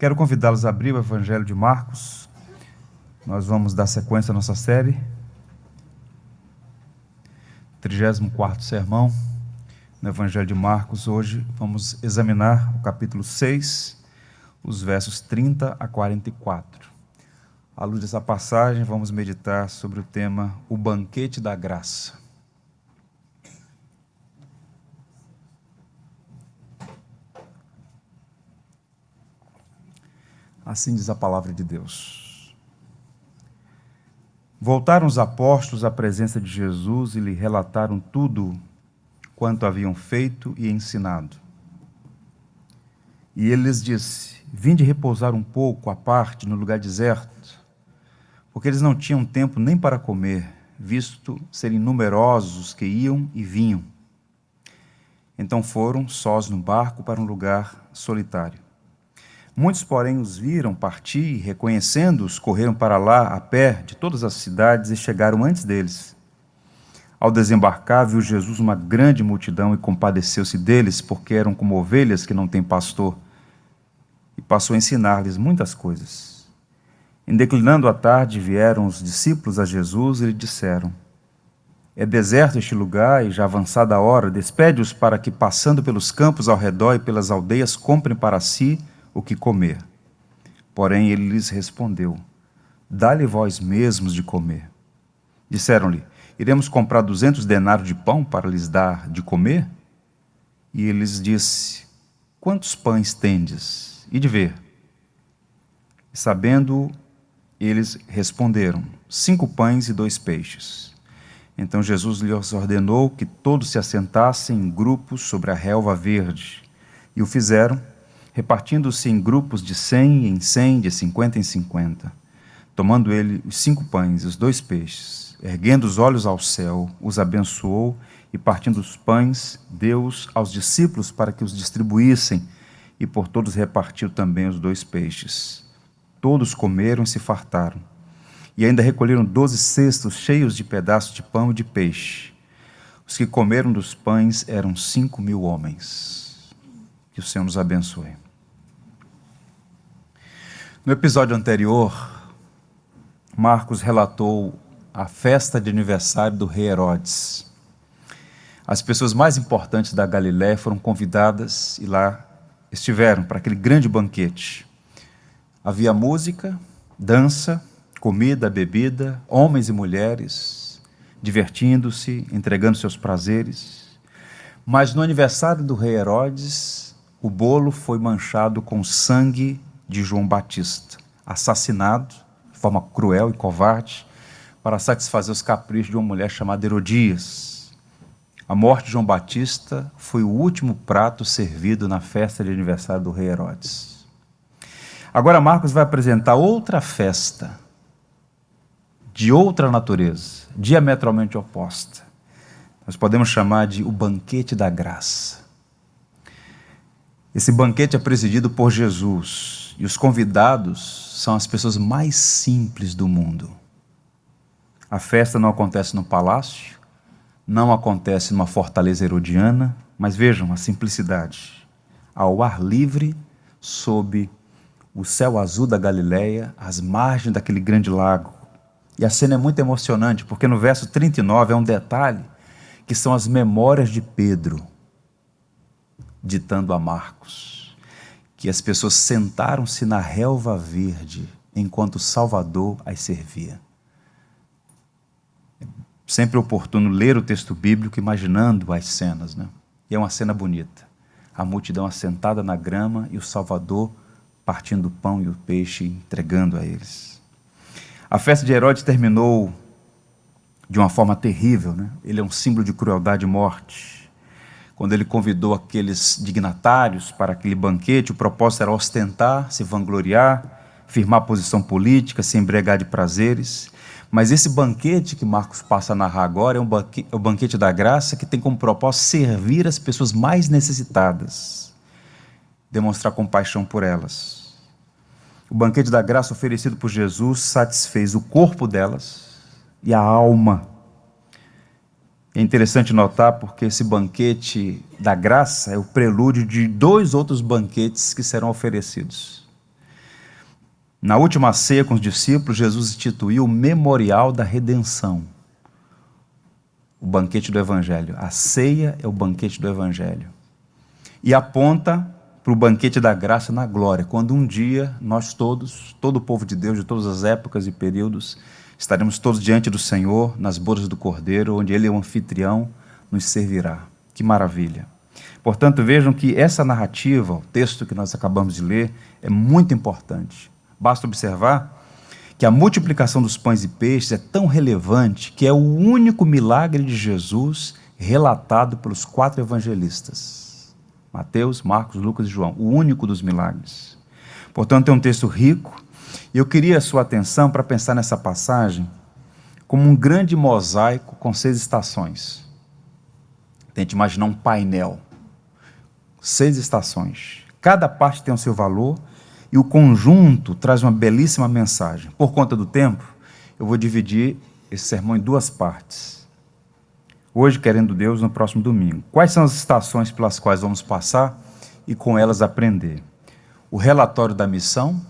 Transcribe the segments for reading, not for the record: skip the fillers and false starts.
Quero convidá-los a abrir o Evangelho de Marcos. Nós vamos dar sequência à nossa série. 34º sermão no Evangelho de Marcos. Hoje vamos examinar o capítulo 6, os versos 30 a 44. À luz dessa passagem, vamos meditar sobre o tema O Banquete da Graça. Assim diz a palavra de Deus. Voltaram os apóstolos à presença de Jesus e lhe relataram tudo quanto haviam feito e ensinado. E ele lhes disse: vinde repousar um pouco à parte no lugar deserto, porque eles não tinham tempo nem para comer, visto serem numerosos os que iam e vinham. Então foram sós no barco para um lugar solitário. Muitos, porém, os viram partir e, reconhecendo-os, correram para lá a pé de todas as cidades e chegaram antes deles. Ao desembarcar, viu Jesus uma grande multidão e compadeceu-se deles, porque eram como ovelhas que não têm pastor, e passou a ensinar-lhes muitas coisas. Em declinando a tarde, vieram os discípulos a Jesus e lhe disseram: é deserto este lugar, e já avançada a hora, despede-os para que, passando pelos campos ao redor e pelas aldeias, comprem para si o que comer. Porém ele lhes respondeu: dá-lhe vós mesmos de comer. Disseram-lhe: iremos comprar 200 denários de pão para lhes dar de comer? E ele lhes disse: quantos pães tendes? E de ver. E sabendo, eles responderam: 5 pães e 2 peixes. Então Jesus lhes ordenou que todos se assentassem em grupos sobre a relva verde. E o fizeram, repartindo-se em grupos de 100 em 100, de 50 em 50. Tomando ele os 5 pães e os 2 peixes, erguendo os olhos ao céu, os abençoou, e partindo os pães, deu-os aos discípulos para que os distribuíssem, e por todos repartiu também os 2 peixes. Todos comeram e se fartaram, e ainda recolheram 12 cestos cheios de pedaços de pão e de peixe. Os que comeram dos pães eram 5.000 homens. Que o Senhor nos abençoe. No episódio anterior, Marcos relatou a festa de aniversário do rei Herodes. As pessoas mais importantes da Galiléia foram convidadas e lá estiveram para aquele grande banquete. Havia música, dança, comida, bebida, homens e mulheres, divertindo-se, entregando seus prazeres. Mas no aniversário do rei Herodes, o bolo foi manchado com sangue de João Batista, assassinado de forma cruel e covarde para satisfazer os caprichos de uma mulher chamada Herodias. A morte de João Batista foi o último prato servido na festa de aniversário do rei Herodes. Agora Marcos vai apresentar outra festa de outra natureza, diametralmente oposta. Nós podemos chamar de o banquete da graça. Esse banquete é presidido por Jesus, e os convidados são as pessoas mais simples do mundo. A festa não acontece no palácio, não acontece numa fortaleza herodiana, mas vejam a simplicidade. Ao ar livre, sob o céu azul da Galileia, às margens daquele grande lago. E a cena é muito emocionante, porque no verso 39 é um detalhe, que são as memórias de Pedro, ditando a Marcos, que as pessoas sentaram-se na relva verde, enquanto o Salvador as servia. É sempre oportuno ler o texto bíblico imaginando as cenas, né? E é uma cena bonita. A multidão assentada na grama e o Salvador partindo o pão e o peixe, entregando a eles. A festa de Herodes terminou de uma forma terrível, né? Ele é um símbolo de crueldade e morte. Quando ele convidou aqueles dignatários para aquele banquete, o propósito era ostentar, se vangloriar, firmar posição política, se embriagar de prazeres. Mas esse banquete que Marcos passa a narrar agora é o banquete da graça, que tem como propósito servir as pessoas mais necessitadas, demonstrar compaixão por elas. O banquete da graça oferecido por Jesus satisfez o corpo delas e a alma. É interessante notar porque esse banquete da graça é o prelúdio de 2 outros banquetes que serão oferecidos. Na última ceia com os discípulos, Jesus instituiu o memorial da redenção, o banquete do Evangelho. A ceia é o banquete do Evangelho. E aponta para o banquete da graça na glória, quando um dia nós todos, todo o povo de Deus, de todas as épocas e períodos, estaremos todos diante do Senhor, nas bodas do Cordeiro, onde Ele é o anfitrião, nos servirá. Que maravilha! Portanto, vejam que essa narrativa, o texto que nós acabamos de ler, é muito importante. Basta observar que a multiplicação dos pães e peixes é tão relevante que é o único milagre de Jesus relatado pelos 4 evangelistas. Mateus, Marcos, Lucas e João, o único dos milagres. Portanto, é um texto rico, e eu queria a sua atenção para pensar nessa passagem como um grande mosaico com 6 estações. Tente imaginar um painel, 6 estações. Cada parte tem o seu valor, e o conjunto traz uma belíssima mensagem. Por conta do tempo, eu vou dividir esse sermão em 2 partes. Hoje, querendo Deus, no próximo domingo. Quais são as estações pelas quais vamos passar e com elas aprender? O relatório da missão,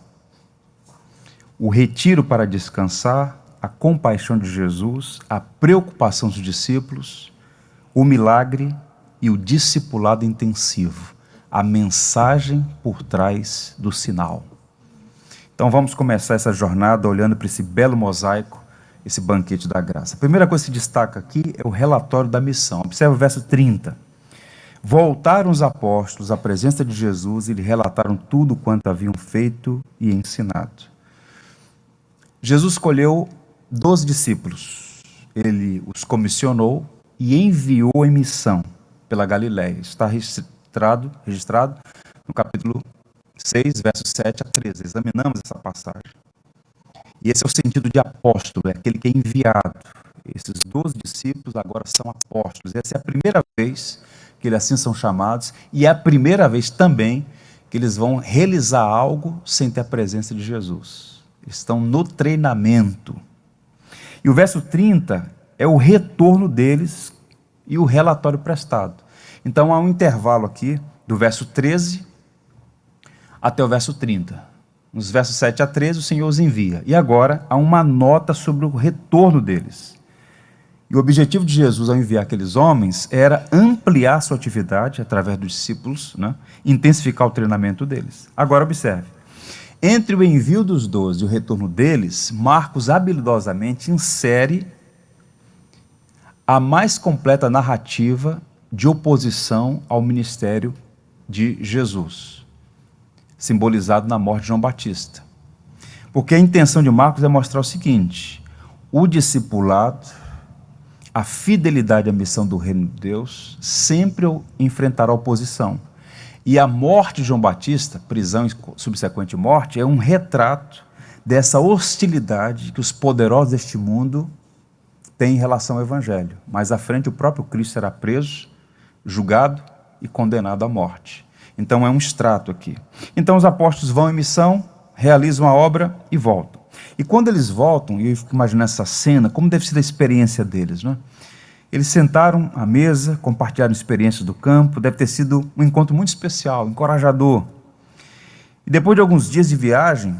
o retiro para descansar, a compaixão de Jesus, a preocupação dos discípulos, o milagre e o discipulado intensivo. A mensagem por trás do sinal. Então vamos começar essa jornada olhando para esse belo mosaico, esse banquete da graça. A primeira coisa que se destaca aqui é o relatório da missão. Observe o verso 30. Voltaram os apóstolos à presença de Jesus e lhe relataram tudo quanto haviam feito e ensinado. Jesus escolheu 12 discípulos. Ele os comissionou e enviou em missão pela Galileia. Está registrado no capítulo 6, versos 7 a 13. Examinamos essa passagem. E esse é o sentido de apóstolo, é aquele que é enviado. Esses 12 discípulos agora são apóstolos. Essa é a primeira vez que eles assim são chamados, e é a primeira vez também que eles vão realizar algo sem ter a presença de Jesus. Eles estão no treinamento. E o verso 30 é o retorno deles e o relatório prestado. Então há um intervalo aqui, do verso 13 até o verso 30. Nos versos 7 a 13, o Senhor os envia. E agora há uma nota sobre o retorno deles. E o objetivo de Jesus ao enviar aqueles homens era ampliar sua atividade através dos discípulos, né? Intensificar o treinamento deles. Agora observe. Entre o envio dos 12 e o retorno deles, Marcos habilidosamente insere a mais completa narrativa de oposição ao ministério de Jesus, simbolizado na morte de João Batista. Porque a intenção de Marcos é mostrar o seguinte: o discipulado, a fidelidade à missão do reino de Deus, sempre enfrentará oposição. E a morte de João Batista, prisão e subsequente morte, é um retrato dessa hostilidade que os poderosos deste mundo têm em relação ao Evangelho. Mais à frente, o próprio Cristo será preso, julgado e condenado à morte. Então é um extrato aqui. Então os apóstolos vão em missão, realizam a obra e voltam. E quando eles voltam, e eu fico imaginando essa cena, como deve ser a experiência deles, né? Eles sentaram à mesa, compartilharam experiências do campo, deve ter sido um encontro muito especial, encorajador. E depois de alguns dias de viagem,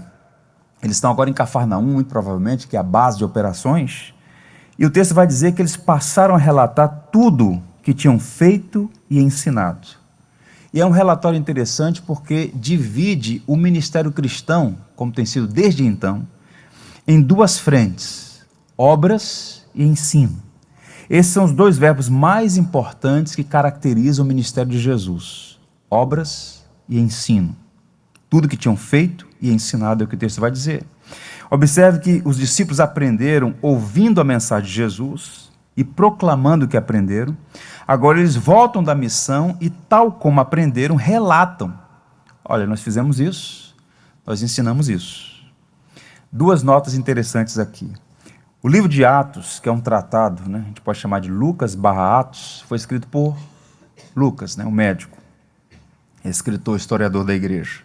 eles estão agora em Cafarnaum, muito provavelmente, que é a base de operações, e o texto vai dizer que eles passaram a relatar tudo que tinham feito e ensinado. E é um relatório interessante porque divide o ministério cristão, como tem sido desde então, em 2 frentes: obras e ensino. Esses são os 2 verbos mais importantes que caracterizam o ministério de Jesus: obras e ensino. Tudo que tinham feito e ensinado é o que o texto vai dizer. Observe que os discípulos aprenderam ouvindo a mensagem de Jesus e proclamando o que aprenderam. Agora eles voltam da missão e, tal como aprenderam, relatam: olha, nós fizemos isso, nós ensinamos isso. 2 notas interessantes aqui. O livro de Atos, que é um tratado, né, a gente pode chamar de Lucas/Atos, foi escrito por Lucas, né, um médico, escritor, historiador da igreja.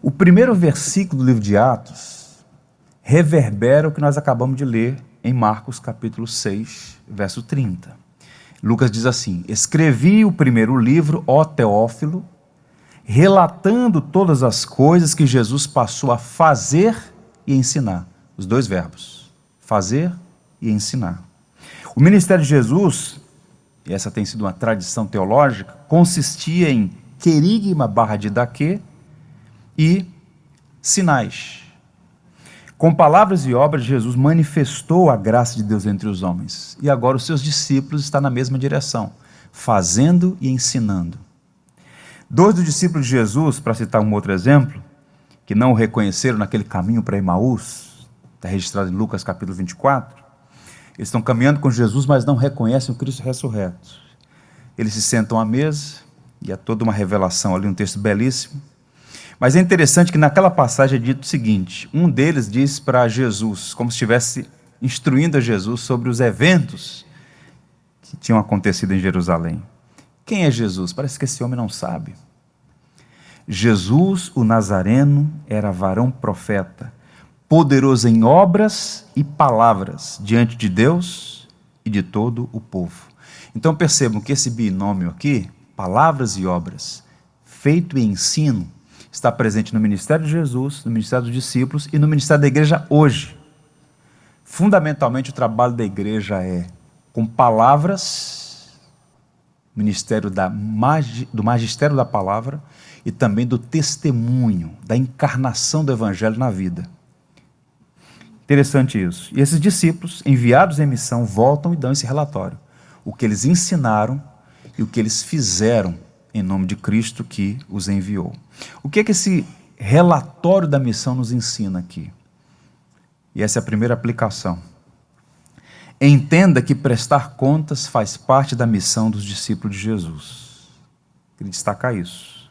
O primeiro versículo do livro de Atos reverbera o que nós acabamos de ler em Marcos capítulo 6, verso 30. Lucas diz assim: escrevi o primeiro livro, ó Teófilo, relatando todas as coisas que Jesus passou a fazer e ensinar. Os dois verbos, fazer e ensinar. O ministério de Jesus, e essa tem sido uma tradição teológica, consistia em querigma / didaquê e sinais. Com palavras e obras, Jesus manifestou a graça de Deus entre os homens. E agora os seus discípulos estão na mesma direção, fazendo e ensinando. 2 dos discípulos de Jesus, para citar um outro exemplo, que não o reconheceram naquele caminho para Emaús, está registrado em Lucas capítulo 24, eles estão caminhando com Jesus, mas não reconhecem o Cristo ressurreto. Eles se sentam à mesa, e há toda uma revelação ali, um texto belíssimo. Mas é interessante que naquela passagem é dito o seguinte, um deles diz para Jesus, como se estivesse instruindo a Jesus sobre os eventos que tinham acontecido em Jerusalém. Quem é Jesus? Parece que esse homem não sabe. Jesus, o Nazareno, era varão profeta, poderoso em obras e palavras diante de Deus e de todo o povo. Então percebam que esse binômio aqui, palavras e obras, feito e ensino, está presente no ministério de Jesus, no ministério dos discípulos e no ministério da igreja hoje. Fundamentalmente o trabalho da igreja é com palavras, ministério do magistério da palavra e também do testemunho, da encarnação do evangelho na vida. Interessante isso. E esses discípulos, enviados em missão, voltam e dão esse relatório. O que eles ensinaram e o que eles fizeram em nome de Cristo que os enviou. O que é que esse relatório da missão nos ensina aqui? E essa é a primeira aplicação. Entenda que prestar contas faz parte da missão dos discípulos de Jesus. Queria destacar isso.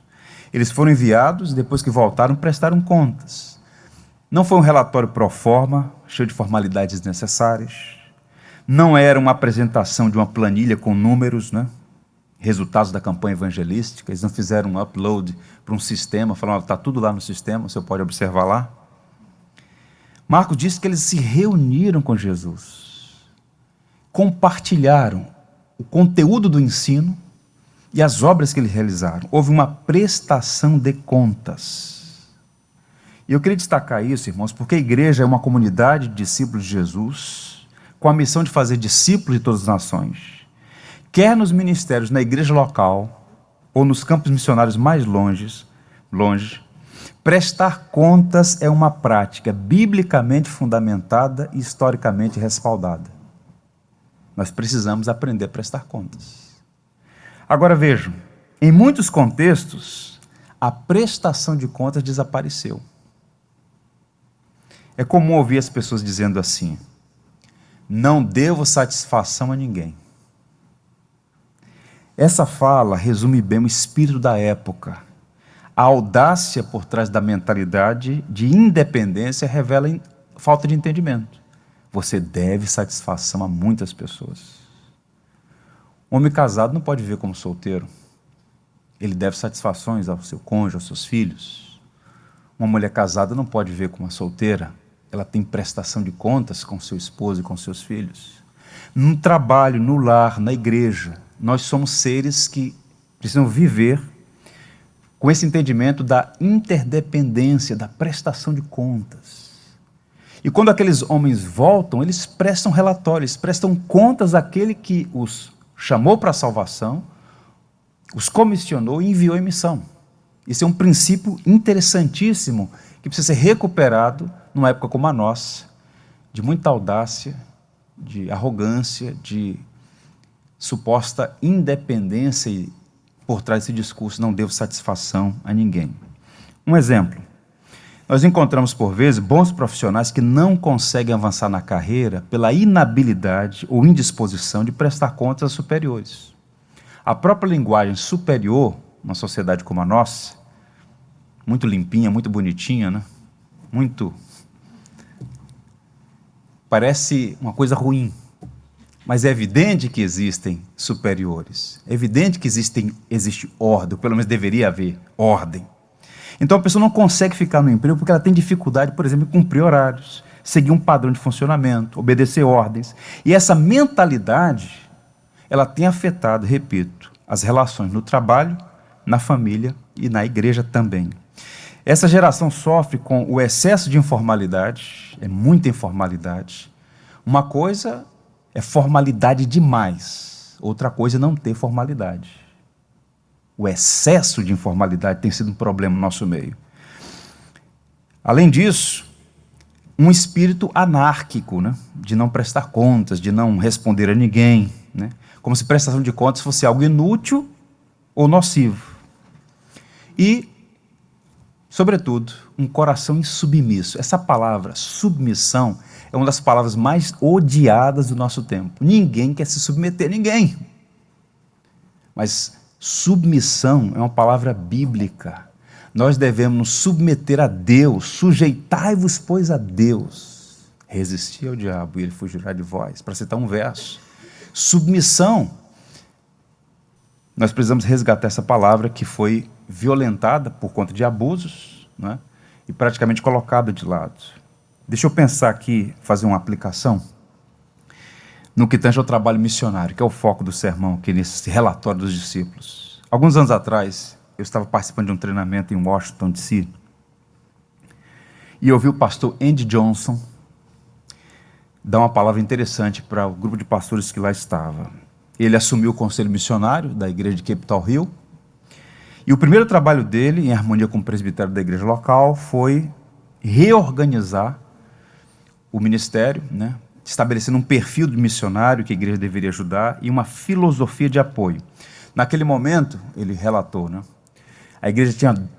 Eles foram enviados e depois que voltaram, prestaram contas. Não foi um relatório pro forma, cheio de formalidades desnecessárias. Não era uma apresentação de uma planilha com números, né? Resultados da campanha evangelística. Eles não fizeram um upload para um sistema, falando, está tudo lá no sistema, você pode observar lá. Marcos diz que eles se reuniram com Jesus. Compartilharam o conteúdo do ensino e as obras que eles realizaram. Houve uma prestação de contas. E eu queria destacar isso, irmãos, porque a igreja é uma comunidade de discípulos de Jesus, com a missão de fazer discípulos de todas as nações. Quer nos ministérios, na igreja local, ou nos campos missionários mais longe, prestar contas é uma prática biblicamente fundamentada e historicamente respaldada. Nós precisamos aprender a prestar contas. Agora vejam, em muitos contextos, a prestação de contas desapareceu. É comum ouvir as pessoas dizendo assim, não devo satisfação a ninguém. Essa fala resume bem o espírito da época. A audácia por trás da mentalidade de independência revela falta de entendimento. Você deve satisfação a muitas pessoas. Um homem casado não pode viver como solteiro. Ele deve satisfações ao seu cônjuge, aos seus filhos. Uma mulher casada não pode viver como uma solteira. Ela tem prestação de contas com seu esposo e com seus filhos. No trabalho, no lar, na igreja, nós somos seres que precisam viver com esse entendimento da interdependência, da prestação de contas. E quando aqueles homens voltam, eles prestam relatórios, prestam contas àquele que os chamou para a salvação, os comissionou e enviou em missão. Isso é um princípio interessantíssimo que precisa ser recuperado numa época como a nossa, de muita audácia, de arrogância, de suposta independência e por trás desse discurso, não devo satisfação a ninguém. Um exemplo, nós encontramos por vezes bons profissionais que não conseguem avançar na carreira pela inabilidade ou indisposição de prestar contas aos superiores. A própria linguagem superior, numa sociedade como a nossa, muito limpinha, muito bonitinha, né? Parece uma coisa ruim. Mas é evidente que existem superiores. É evidente que existe ordem, ou pelo menos deveria haver ordem. Então a pessoa não consegue ficar no emprego porque ela tem dificuldade, por exemplo, em cumprir horários, seguir um padrão de funcionamento, obedecer ordens. E essa mentalidade, ela tem afetado, repito, as relações no trabalho, na família e na igreja também. Essa geração sofre com o excesso de informalidade, é muita informalidade. Uma coisa é formalidade demais, outra coisa é não ter formalidade. O excesso de informalidade tem sido um problema no nosso meio. Além disso, um espírito anárquico, né? De não prestar contas, de não responder a ninguém, né? Como se prestação de contas fosse algo inútil ou nocivo. E, sobretudo, um coração insubmisso. Essa palavra, submissão, é uma das palavras mais odiadas do nosso tempo. Ninguém quer se submeter a ninguém. Mas submissão é uma palavra bíblica. Nós devemos nos submeter a Deus. Sujeitai-vos, pois, a Deus. Resistir ao diabo e ele fugirá de vós. Para citar um verso. Submissão. Nós precisamos resgatar essa palavra que foi violentada por conta de abusos, né, e praticamente colocada de lado. Deixa eu pensar aqui, fazer uma aplicação no que tange ao trabalho missionário, que é o foco do sermão, aqui nesse relatório dos discípulos. Alguns anos atrás, eu estava participando de um treinamento em Washington, D.C., e eu vi o pastor Andy Johnson dar uma palavra interessante para o grupo de pastores que lá estava. Ele assumiu o conselho missionário da igreja de Capitol Hill, e o primeiro trabalho dele, em harmonia com o presbitério da igreja local, foi reorganizar o ministério, né, estabelecendo um perfil de missionário que a igreja deveria ajudar e uma filosofia de apoio. Naquele momento, ele relatou, né, a igreja tinha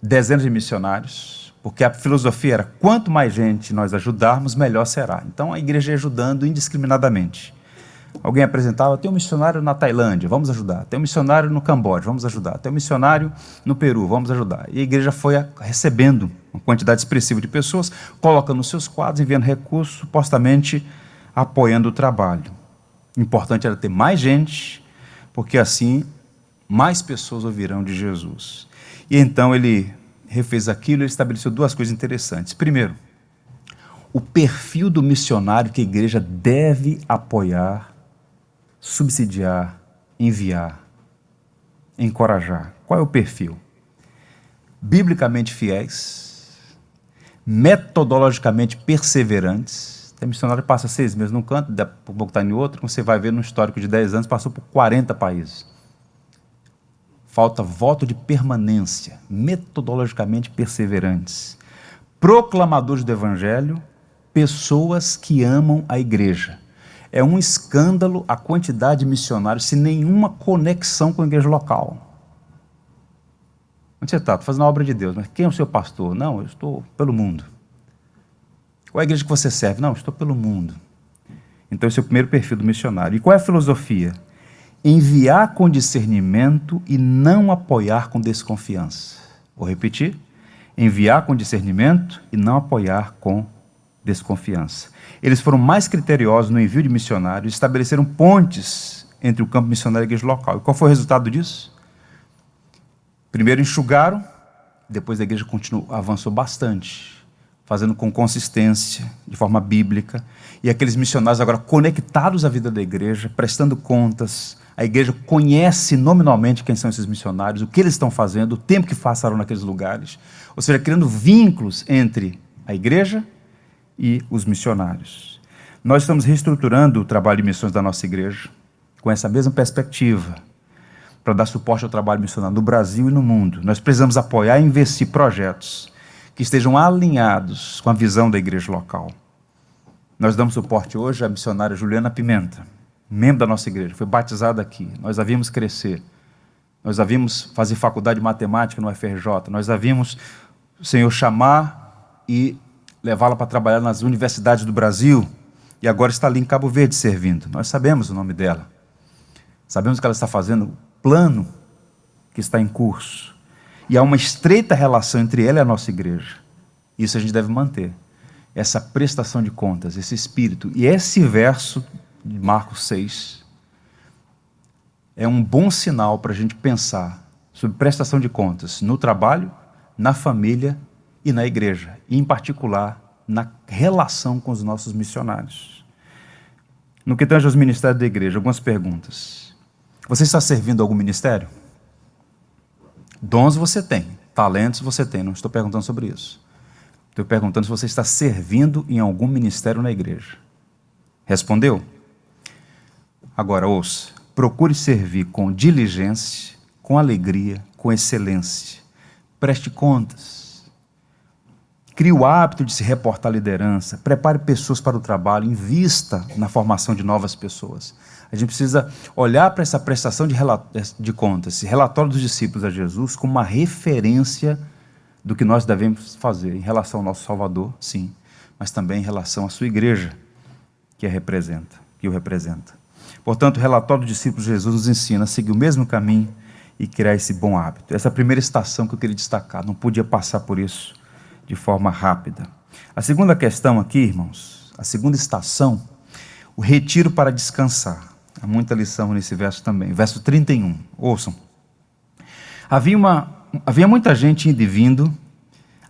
dezenas de missionários, porque a filosofia era, quanto mais gente nós ajudarmos, melhor será. Então, a igreja ia ajudando indiscriminadamente. Alguém apresentava, tem um missionário na Tailândia, vamos ajudar. Tem um missionário no Camboja, vamos ajudar. Tem um missionário no Peru, vamos ajudar. E a igreja foi recebendo uma quantidade expressiva de pessoas, colocando nos seus quadros, enviando recursos, supostamente apoiando o trabalho. O importante era ter mais gente, porque assim mais pessoas ouvirão de Jesus. E então ele refez aquilo e estabeleceu duas coisas interessantes. Primeiro, o perfil do missionário que a igreja deve apoiar, subsidiar, enviar, encorajar. Qual é o perfil? Biblicamente fiéis, metodologicamente perseverantes. Tem missionário que passa 6 meses num canto, daqui a pouco está em outro, você vai ver no histórico de 10 anos, passou por 40 países. Falta voto de permanência, metodologicamente perseverantes. Proclamadores do evangelho, pessoas que amam a igreja. É um escândalo a quantidade de missionários sem nenhuma conexão com a igreja local. Onde você está? Estou fazendo a obra de Deus, mas quem é o seu pastor? Não, eu estou pelo mundo. Qual é a igreja que você serve? Não, eu estou pelo mundo. Então esse é o primeiro perfil do missionário. E qual é a filosofia? Enviar com discernimento e não apoiar com desconfiança. Vou repetir. Enviar com discernimento e não apoiar com desconfiança. Eles foram mais criteriosos no envio de missionários, estabeleceram pontes entre o campo missionário e a igreja local. E qual foi o resultado disso? Primeiro enxugaram, depois a igreja avançou bastante, fazendo com consistência, de forma bíblica, e aqueles missionários agora conectados à vida da igreja, prestando contas, a igreja conhece nominalmente quem são esses missionários, o que eles estão fazendo, o tempo que passaram naqueles lugares, ou seja, criando vínculos entre a igreja e os missionários. Nós estamos reestruturando o trabalho de missões da nossa igreja, com essa mesma perspectiva, para dar suporte ao trabalho missionário no Brasil e no mundo. Nós precisamos apoiar e investir projetos que estejam alinhados com a visão da igreja local. Nós damos suporte hoje à missionária Juliana Pimenta, membro da nossa igreja, foi batizada aqui. Nós a vimos crescer, nós a vimos fazer faculdade de matemática no FRJ, nós a vimos o Senhor chamar e levá-la para trabalhar nas universidades do Brasil, e agora está ali em Cabo Verde servindo. Nós sabemos o nome dela, sabemos o que ela está fazendo, o plano que está em curso, e há uma estreita relação entre ela e a nossa igreja. Isso a gente deve manter, essa prestação de contas, esse espírito. E esse verso de Marcos 6 é um bom sinal para a gente pensar sobre prestação de contas no trabalho, na família e na igreja, e em particular na relação com os nossos missionários. No que tange aos ministérios da igreja, algumas perguntas. Você está servindo algum ministério? Dons você tem, talentos você tem, não estou perguntando sobre isso. Estou perguntando se você está servindo em algum ministério na igreja. Respondeu? Agora ouça, procure servir com diligência, com alegria, com excelência. Preste contas. Crie o hábito de se reportar à liderança. Prepare pessoas para o trabalho. Invista na formação de novas pessoas. A gente precisa olhar para essa prestação de contas, esse relatório dos discípulos a Jesus, como uma referência do que nós devemos fazer em relação ao nosso Salvador, sim, mas também em relação à sua igreja, que o representa. Portanto, o relatório dos discípulos de Jesus nos ensina a seguir o mesmo caminho e criar esse bom hábito. Essa é a primeira estação que eu queria destacar, não podia passar por isso de forma rápida. A segunda questão aqui, irmãos, a segunda estação, o retiro para descansar. Há muita lição nesse verso também. Verso 31, ouçam. Havia muita gente indo e vindo,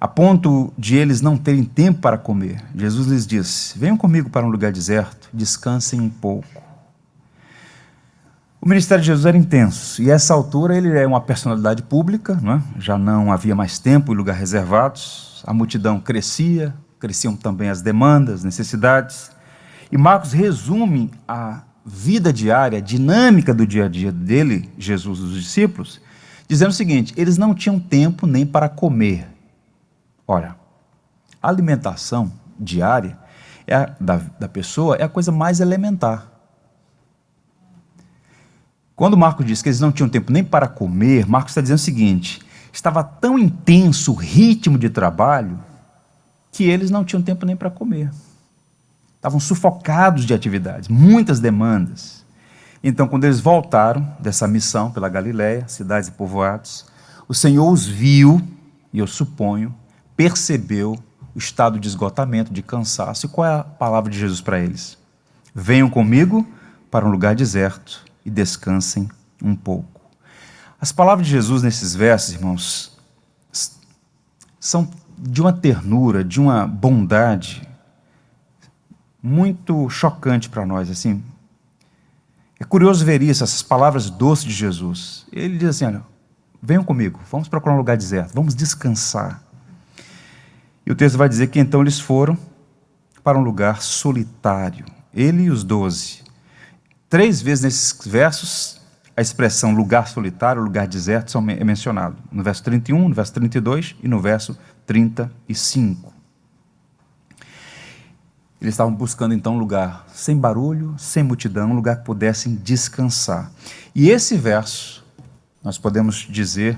a ponto de eles não terem tempo para comer. Jesus lhes disse: venham comigo para um lugar deserto, descansem um pouco. O ministério de Jesus era intenso, e a essa altura ele é uma personalidade pública, não é? Já não havia mais tempo e lugar reservados, a multidão cresciam também as demandas, necessidades, e Marcos resume a vida diária, a dinâmica do dia a dia dele, Jesus e dos discípulos, dizendo o seguinte: eles não tinham tempo nem para comer. Ora, a alimentação diária da pessoa é a coisa mais elementar. Quando Marcos diz que eles não tinham tempo nem para comer, Marcos está dizendo o seguinte: estava tão intenso o ritmo de trabalho que eles não tinham tempo nem para comer. Estavam sufocados de atividades, muitas demandas. Então, quando eles voltaram dessa missão pela Galileia, cidades e povoados, o Senhor os viu, e eu suponho, percebeu o estado de esgotamento, de cansaço. E qual é a palavra de Jesus para eles? Venham comigo para um lugar deserto e descansem um pouco. As palavras de Jesus nesses versos, irmãos, são de uma ternura, de uma bondade muito chocante para nós, assim. É curioso ver isso, essas palavras doces de Jesus. Ele diz assim: olha, venham comigo, vamos procurar um lugar deserto, vamos descansar. E o texto vai dizer que então eles foram para um lugar solitário, ele e os 12. 3 vezes nesses versos, a expressão lugar solitário, lugar deserto, é mencionado. No verso 31, no verso 32 e no verso 35. Eles estavam buscando então um lugar sem barulho, sem multidão, um lugar que pudessem descansar. E esse verso, nós podemos dizer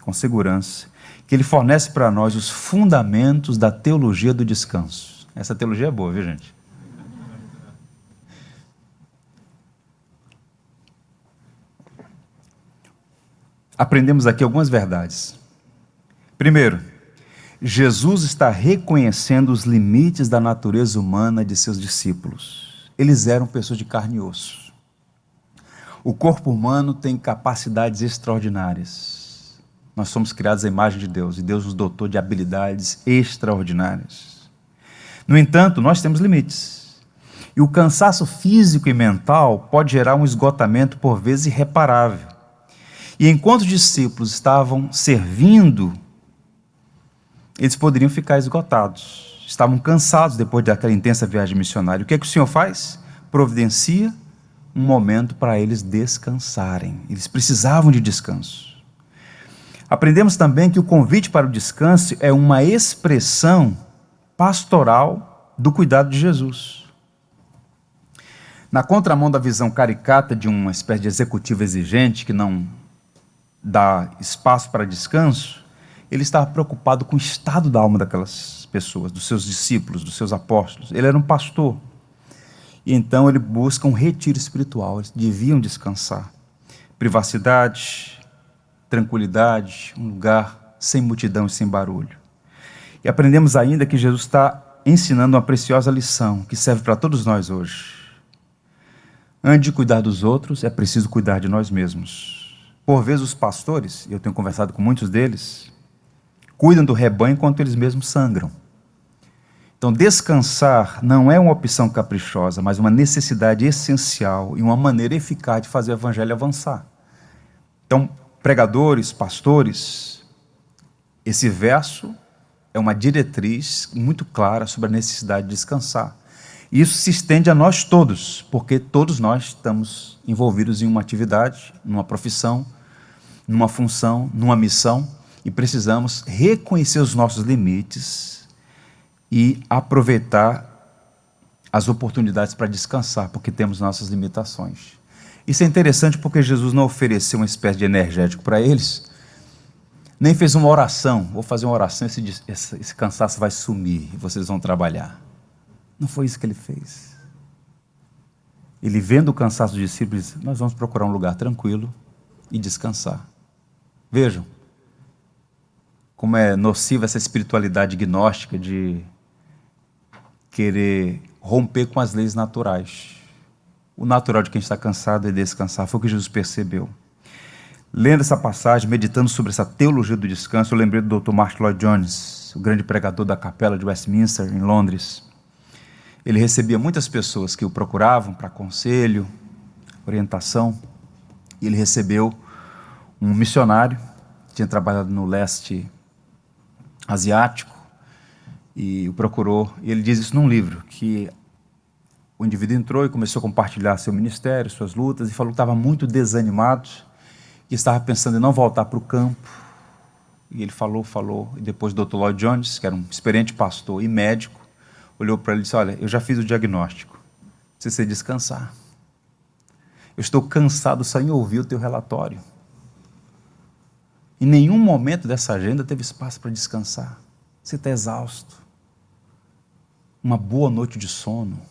com segurança, que ele fornece para nós os fundamentos da teologia do descanso. Essa teologia é boa, viu, gente? Aprendemos aqui algumas verdades. Primeiro, Jesus está reconhecendo os limites da natureza humana de seus discípulos. Eles eram pessoas de carne e osso. O corpo humano tem capacidades extraordinárias. Nós somos criados à imagem de Deus, e Deus nos dotou de habilidades extraordinárias. No entanto, nós temos limites. E o cansaço físico e mental pode gerar um esgotamento, por vezes, irreparável. E enquanto os discípulos estavam servindo, eles poderiam ficar esgotados. Estavam cansados depois daquela intensa viagem missionária. O que é que o Senhor faz? Providencia um momento para eles descansarem. Eles precisavam de descanso. Aprendemos também que o convite para o descanso é uma expressão pastoral do cuidado de Jesus. Na contramão da visão caricata de uma espécie de executivo exigente que não dá espaço para descanso, ele estava preocupado com o estado da alma daquelas pessoas, dos seus discípulos, dos seus apóstolos. Ele era um pastor. E então ele busca um retiro espiritual. Eles deviam descansar. Privacidade, tranquilidade, um lugar sem multidão e sem barulho. E aprendemos ainda que Jesus está ensinando uma preciosa lição que serve para todos nós hoje. Antes de cuidar dos outros, é preciso cuidar de nós mesmos. Por vezes os pastores, e eu tenho conversado com muitos deles, cuidam do rebanho enquanto eles mesmos sangram. Então, descansar não é uma opção caprichosa, mas uma necessidade essencial e uma maneira eficaz de fazer o evangelho avançar. Então, pregadores, pastores, esse verso é uma diretriz muito clara sobre a necessidade de descansar. Isso se estende a nós todos, porque todos nós estamos envolvidos em uma atividade, numa profissão, numa função, numa missão, e precisamos reconhecer os nossos limites e aproveitar as oportunidades para descansar, porque temos nossas limitações. Isso é interessante porque Jesus não ofereceu uma espécie de energético para eles, nem fez uma oração. Vou fazer uma oração, esse cansaço vai sumir e vocês vão trabalhar. Não foi isso que ele fez. Ele, vendo o cansaço dos discípulos, disse: nós vamos procurar um lugar tranquilo e descansar. Vejam como é nociva essa espiritualidade gnóstica de querer romper com as leis naturais. O natural de quem está cansado é descansar. Foi o que Jesus percebeu. Lendo essa passagem, meditando sobre essa teologia do descanso, eu lembrei do Dr. Martyn Lloyd-Jones, o grande pregador da Capela de Westminster, em Londres. Ele recebia muitas pessoas que o procuravam para conselho, orientação, e ele recebeu um missionário que tinha trabalhado no leste asiático e o procurou, e ele diz isso num livro, que o indivíduo entrou e começou a compartilhar seu ministério, suas lutas, e falou que estava muito desanimado, que estava pensando em não voltar para o campo. E ele falou, e depois o Dr. Lloyd-Jones, que era um experiente pastor e médico, olhou para ele e disse: olha, eu já fiz o diagnóstico, precisa descansar. Eu estou cansado só em ouvir o teu relatório. Em nenhum momento dessa agenda teve espaço para descansar. Você está exausto. Uma boa noite de sono.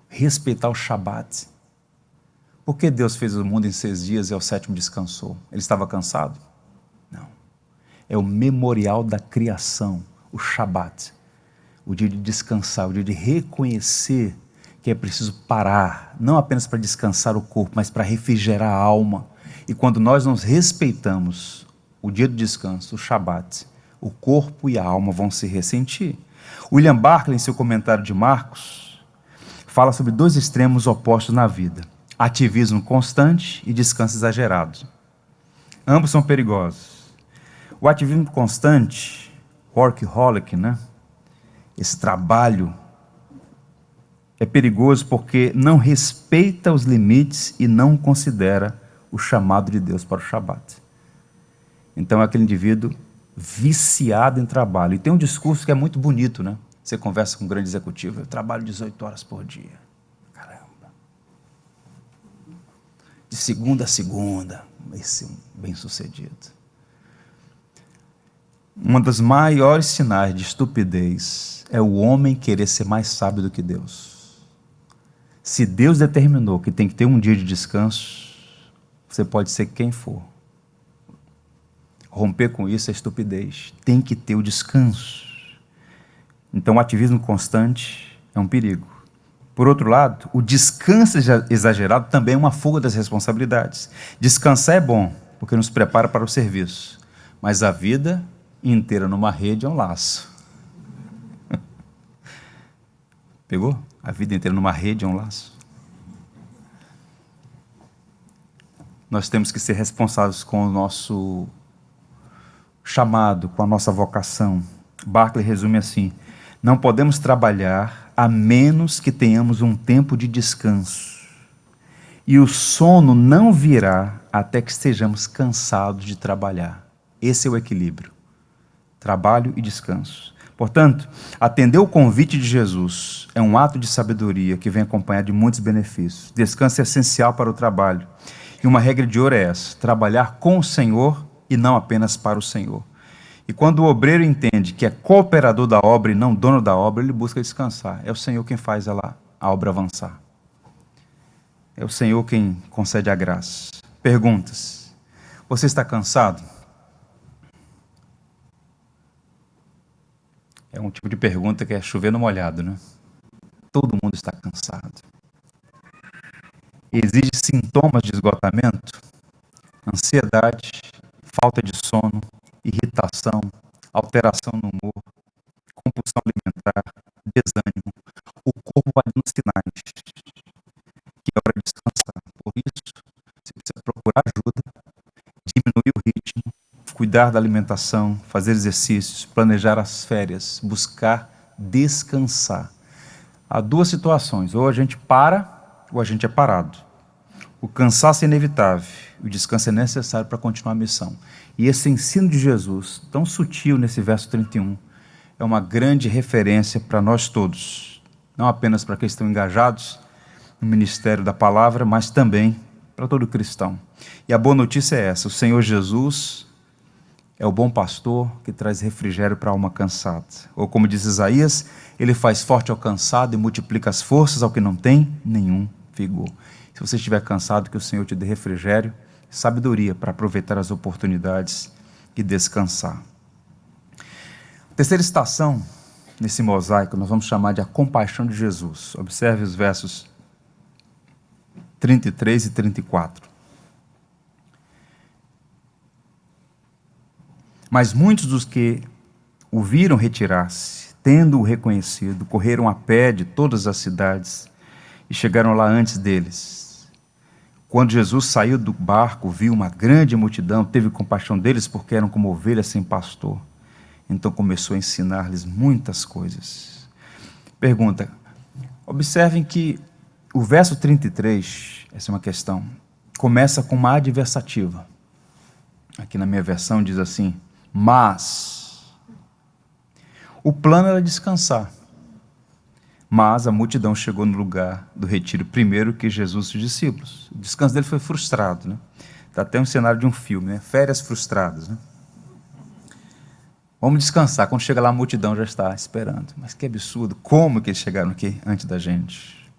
Respeitar o Shabat. Por que Deus fez o mundo em 6 dias e ao 7º descansou? Ele estava cansado? Não. É o memorial da criação, o Shabat. O dia de descansar, o dia de reconhecer que é preciso parar, não apenas para descansar o corpo, mas para refrigerar a alma. E quando nós nos respeitamos o dia do descanso, o Shabat, o corpo e a alma vão se ressentir. William Barclay, em seu comentário de Marcos, fala sobre 2 extremos opostos na vida: ativismo constante e descanso exagerado. Ambos são perigosos. O ativismo constante, workaholic, esse trabalho, é perigoso porque não respeita os limites e não considera o chamado de Deus para o Shabat. Então é aquele indivíduo viciado em trabalho. E tem um discurso que é muito bonito, Você conversa com um grande executivo: eu trabalho 18 horas por dia. Caramba. De segunda a segunda. Esse é um bem-sucedido. Um dos maiores sinais de estupidez é o homem querer ser mais sábio do que Deus. Se Deus determinou que tem que ter um dia de descanso, você pode ser quem for. Romper com isso é estupidez. Tem que ter o descanso. Então o ativismo constante é um perigo. Por outro lado, o descanso exagerado também é uma fuga das responsabilidades. Descansar é bom, porque nos prepara para o serviço. Mas a vida inteira numa rede é um laço. Pegou? A vida inteira numa rede é um laço. Nós temos que ser responsáveis com o nosso chamado, com a nossa vocação. Barclay resume assim: não podemos trabalhar a menos que tenhamos um tempo de descanso. E o sono não virá até que estejamos cansados de trabalhar. Esse é o equilíbrio. Trabalho e descanso. Portanto, atender o convite de Jesus é um ato de sabedoria que vem acompanhado de muitos benefícios. Descanso é essencial para o trabalho. E uma regra de ouro é essa: trabalhar com o Senhor e não apenas para o Senhor. E quando o obreiro entende que é cooperador da obra e não dono da obra, ele busca descansar. É o Senhor quem faz a obra avançar. É o Senhor quem concede a graça. Perguntas: você está cansado? É um tipo de pergunta que é chover no molhado, Todo mundo está cansado. Exige sintomas de esgotamento, ansiedade, falta de sono, irritação, alteração no humor, compulsão alimentar, desânimo. O corpo vai dando sinais que é hora de descansar. Por isso, você precisa procurar ajuda, diminuir cuidar da alimentação, fazer exercícios, planejar as férias, buscar descansar. Há duas situações, ou a gente para, ou a gente é parado. O cansaço é inevitável, o descanso é necessário para continuar a missão. E esse ensino de Jesus, tão sutil nesse verso 31, é uma grande referência para nós todos, não apenas para aqueles que estão engajados no ministério da palavra, mas também para todo cristão. E a boa notícia é essa: o Senhor Jesus é o bom pastor que traz refrigério para a alma cansada. Ou como diz Isaías, ele faz forte ao cansado e multiplica as forças ao que não tem nenhum vigor. Se você estiver cansado, que o Senhor te dê refrigério, sabedoria para aproveitar as oportunidades e descansar. A terceira estação nesse mosaico nós vamos chamar de a compaixão de Jesus. Observe os versos 33 e 34. Mas muitos dos que o viram retirar-se, tendo-o reconhecido, correram a pé de todas as cidades e chegaram lá antes deles. Quando Jesus saiu do barco, viu uma grande multidão, teve compaixão deles porque eram como ovelhas sem pastor. Então começou a ensinar-lhes muitas coisas. Pergunta: observem que o verso 33, essa é uma questão, começa com uma adversativa. Aqui na minha versão diz assim: mas. O plano era descansar. Mas a multidão chegou no lugar do retiro primeiro que Jesus e os discípulos. O descanso dele foi frustrado, né? Está até um cenário de um filme, né? Férias frustradas, né? Vamos descansar. Quando chega lá, a multidão já está esperando. Mas que absurdo, como que eles chegaram aqui antes da gente?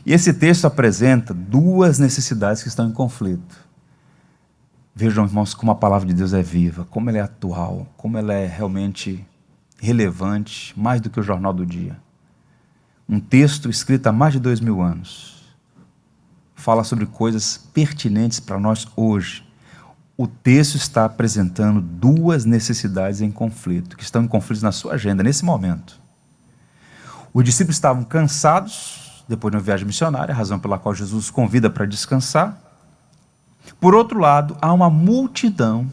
E esse texto apresenta duas necessidades que estão em conflito. Vejam, irmãos, como a palavra de Deus é viva, como ela é atual, como ela é realmente relevante, mais do que o jornal do dia. Um texto escrito há mais de 2000 anos. Fala sobre coisas pertinentes para nós hoje. O texto está apresentando duas necessidades em conflito, que estão em conflito na sua agenda, nesse momento. Os discípulos estavam cansados, depois de uma viagem missionária, a razão pela qual Jesus os convida para descansar. Por outro lado, há uma multidão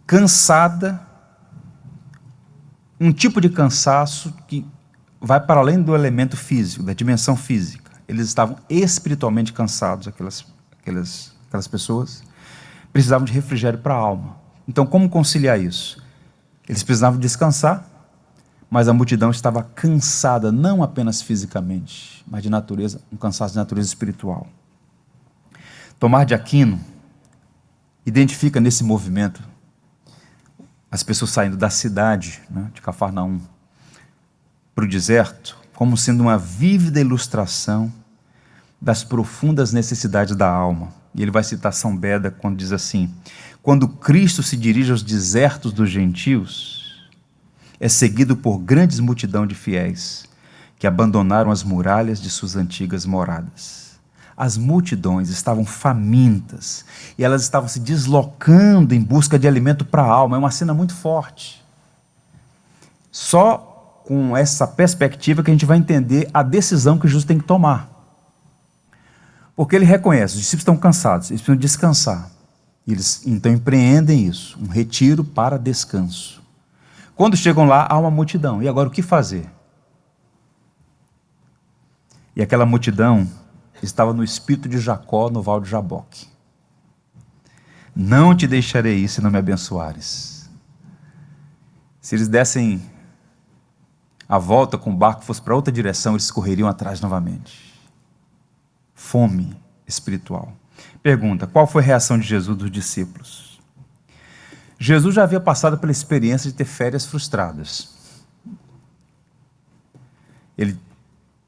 cansada, um tipo de cansaço que vai para além do elemento físico, da dimensão física. Eles estavam espiritualmente cansados, aquelas pessoas. Precisavam de refrigério para a alma. Então, como conciliar isso? Eles precisavam descansar, mas a multidão estava cansada, não apenas fisicamente, mas de natureza, um cansaço de natureza espiritual. Tomás de Aquino identifica nesse movimento as pessoas saindo da cidade, né, de Cafarnaum, para o deserto, como sendo uma vívida ilustração das profundas necessidades da alma. E ele vai citar São Beda quando diz assim: quando Cristo se dirige aos desertos dos gentios, é seguido por grandes multidão de fiéis que abandonaram as muralhas de suas antigas moradas. As multidões estavam famintas e elas estavam se deslocando em busca de alimento para a alma. É uma cena muito forte. Só com essa perspectiva que a gente vai entender a decisão que Jesus tem que tomar. Porque ele reconhece, os discípulos estão cansados, eles precisam descansar. Eles então empreendem isso, um retiro para descanso. Quando chegam lá, há uma multidão. E agora o que fazer? E aquela multidão estava no espírito de Jacó, no Val de Jaboque. Não te deixarei ir se não me abençoares. Se eles dessem a volta com o barco, fosse para outra direção, eles correriam atrás novamente. Fome espiritual. Pergunta: qual foi a reação de Jesus dos discípulos? Jesus já havia passado pela experiência de ter férias frustradas. Ele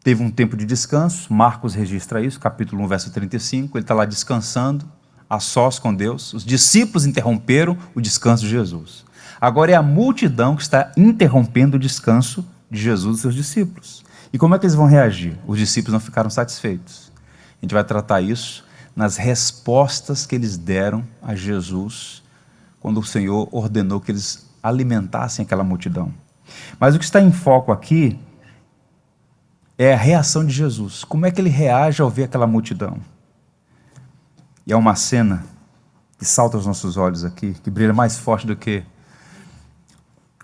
teve um tempo de descanso, Marcos registra isso, capítulo 1, verso 35, ele está lá descansando, a sós com Deus. Os discípulos interromperam o descanso de Jesus. Agora é a multidão que está interrompendo o descanso de Jesus e seus discípulos. E como é que eles vão reagir? Os discípulos não ficaram satisfeitos. A gente vai tratar isso nas respostas que eles deram a Jesus quando o Senhor ordenou que eles alimentassem aquela multidão. Mas o que está em foco aqui é a reação de Jesus. Como é que ele reage ao ver aquela multidão? E é uma cena que salta aos nossos olhos aqui, que brilha mais forte do que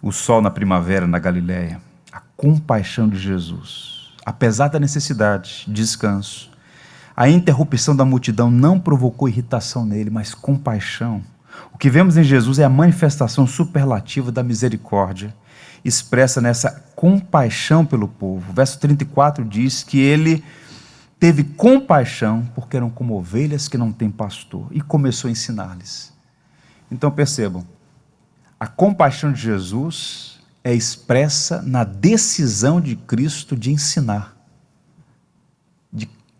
o sol na primavera na Galileia. A compaixão de Jesus. Apesar da necessidade de descanso, a interrupção da multidão não provocou irritação nele, mas compaixão. O que vemos em Jesus é a manifestação superlativa da misericórdia, expressa nessa compaixão pelo povo. O verso 34 diz que ele teve compaixão porque eram como ovelhas que não têm pastor, e começou a ensinar-lhes. Então percebam, a compaixão de Jesus é expressa na decisão de Cristo de ensinar.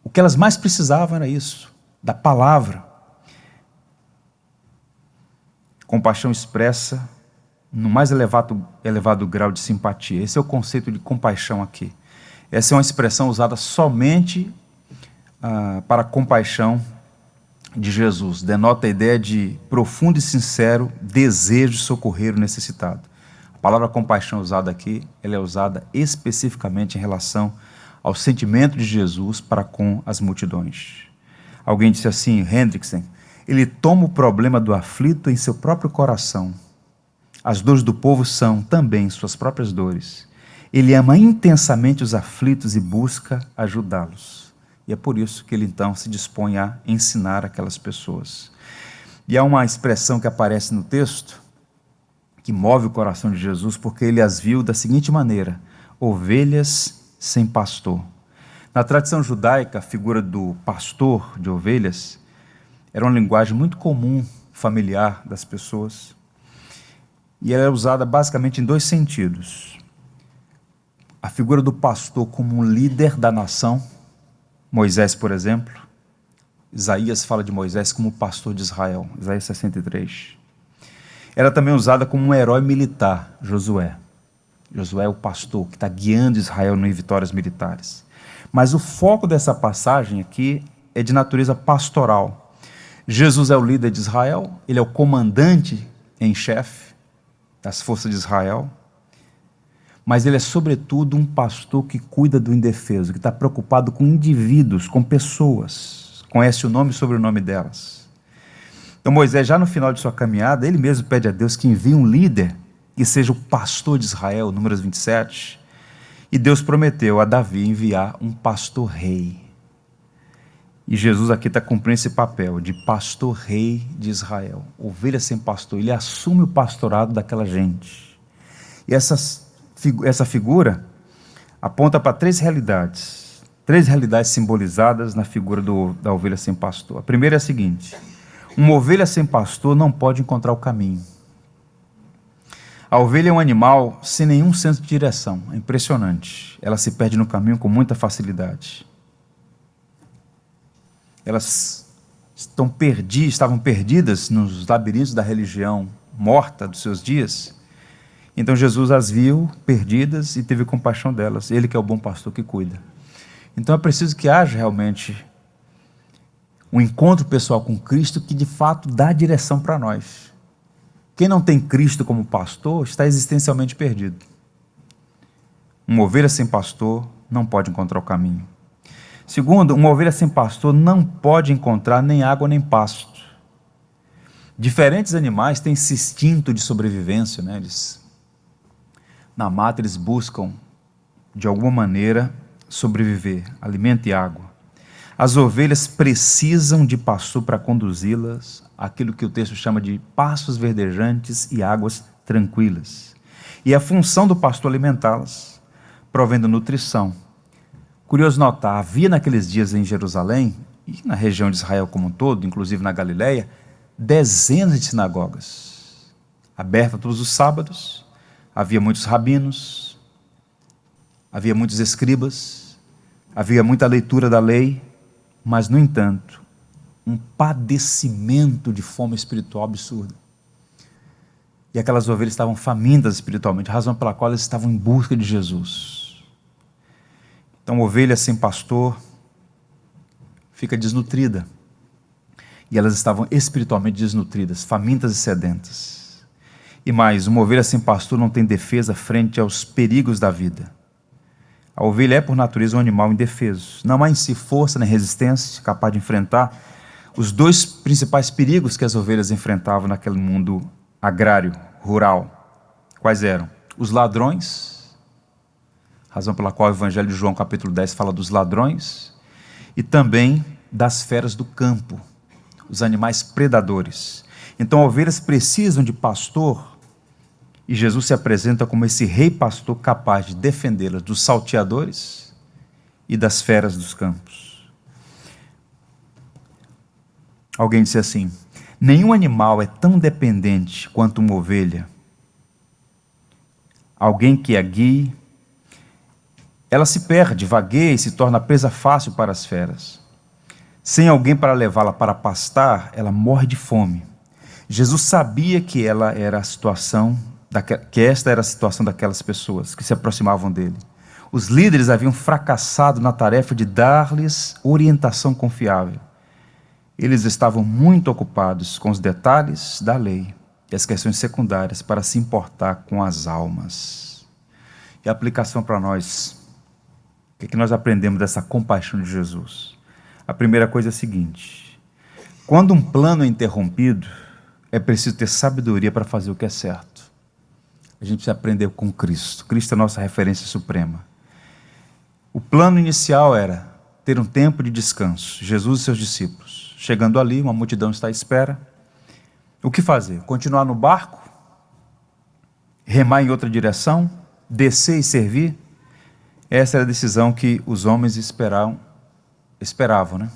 O que elas mais precisavam era isso, da palavra. Compaixão expressa no mais elevado grau de simpatia. Esse é o conceito de compaixão aqui. Essa é uma expressão usada somente para a compaixão de Jesus. Denota a ideia de profundo e sincero desejo de socorrer o necessitado. A palavra compaixão usada aqui, ela é usada especificamente em relação ao sentimento de Jesus para com as multidões. Alguém disse assim, Hendrickson, ele toma o problema do aflito em seu próprio coração. As dores do povo são também suas próprias dores. Ele ama intensamente os aflitos e busca ajudá-los. E é por isso que ele então se dispõe a ensinar aquelas pessoas. E há uma expressão que aparece no texto, que move o coração de Jesus, porque ele as viu da seguinte maneira, ovelhas sem pastor. Na tradição judaica, a figura do pastor de ovelhas era uma linguagem muito comum, familiar das pessoas, e ela é usada basicamente em dois sentidos. A figura do pastor como um líder da nação, Moisés, por exemplo. Isaías fala de Moisés como pastor de Israel, Isaías 63. Era também usada como um herói militar, Josué. Josué é o pastor que está guiando Israel em vitórias militares. Mas o foco dessa passagem aqui é de natureza pastoral. Jesus é o líder de Israel, ele é o comandante em chefe das forças de Israel, mas ele é sobretudo um pastor que cuida do indefeso, que está preocupado com indivíduos, com pessoas, conhece o nome e sobrenome delas. Então Moisés, já no final de sua caminhada, ele mesmo pede a Deus que envie um líder que seja o pastor de Israel, Números 27, e Deus prometeu a Davi enviar um pastor rei. E Jesus aqui está cumprindo esse papel de pastor rei de Israel, ovelha sem pastor. Ele assume o pastorado daquela gente. E essa figura aponta para três realidades simbolizadas na figura da ovelha sem pastor. A primeira é a seguinte: uma ovelha sem pastor não pode encontrar o caminho. A ovelha é um animal sem nenhum senso de direção, é impressionante. Ela se perde no caminho com muita facilidade. Elas estavam perdidas nos labirintos da religião morta dos seus dias. Então Jesus as viu perdidas e teve compaixão delas. Ele que é o bom pastor que cuida. Então é preciso que haja realmente um encontro pessoal com Cristo que de fato dá direção para nós. Quem não tem Cristo como pastor está existencialmente perdido. Uma ovelha sem pastor não pode encontrar o caminho. Segundo, uma ovelha sem pastor não pode encontrar nem água nem pasto. Diferentes animais têm esse instinto de sobrevivência, né? Na mata eles buscam, de alguma maneira, sobreviver, alimento e água. As ovelhas precisam de pastor para conduzi-las àquilo que o texto chama de pastos verdejantes e águas tranquilas. E a função do pastor alimentá-las, provendo nutrição. Curioso notar, havia naqueles dias em Jerusalém, e na região de Israel como um todo, inclusive na Galileia, dezenas de sinagogas, abertas todos os sábados. Havia muitos rabinos, havia muitos escribas, havia muita leitura da lei, mas, no entanto, um padecimento de fome espiritual absurda. E aquelas ovelhas estavam famintas espiritualmente, razão pela qual elas estavam em busca de Jesus. Então, ovelha sem pastor fica desnutrida. E elas estavam espiritualmente desnutridas, famintas e sedentas. E mais, uma ovelha sem pastor não tem defesa frente aos perigos da vida. A ovelha é, por natureza, um animal indefeso. Não há em si força nem resistência capaz de enfrentar os dois principais perigos que as ovelhas enfrentavam naquele mundo agrário, rural. Quais eram? Os ladrões, razão pela qual o Evangelho de João, capítulo 10, fala dos ladrões, e também das feras do campo, os animais predadores. Então, ovelhas precisam de pastor, e Jesus se apresenta como esse rei pastor capaz de defendê-las dos salteadores e das feras dos campos. Alguém disse assim: nenhum animal é tão dependente quanto uma ovelha. Alguém que a guie, ela se perde, vagueia e se torna presa fácil para as feras. Sem alguém para levá-la para pastar, ela morre de fome. Jesus sabia que esta era a situação daquelas pessoas que se aproximavam dele. Os líderes haviam fracassado na tarefa de dar-lhes orientação confiável. Eles estavam muito ocupados com os detalhes da lei e as questões secundárias para se importar com as almas. E a aplicação para nós, o que nós aprendemos dessa compaixão de Jesus? A primeira coisa é a seguinte: quando um plano é interrompido, é preciso ter sabedoria para fazer o que é certo. A gente precisa aprender com Cristo. Cristo é a nossa referência suprema. O plano inicial era ter um tempo de descanso. Jesus e seus discípulos. Chegando ali, uma multidão está à espera. O que fazer? Continuar no barco? Remar em outra direção? Descer e servir? Essa era a decisão que os homens esperavam, né?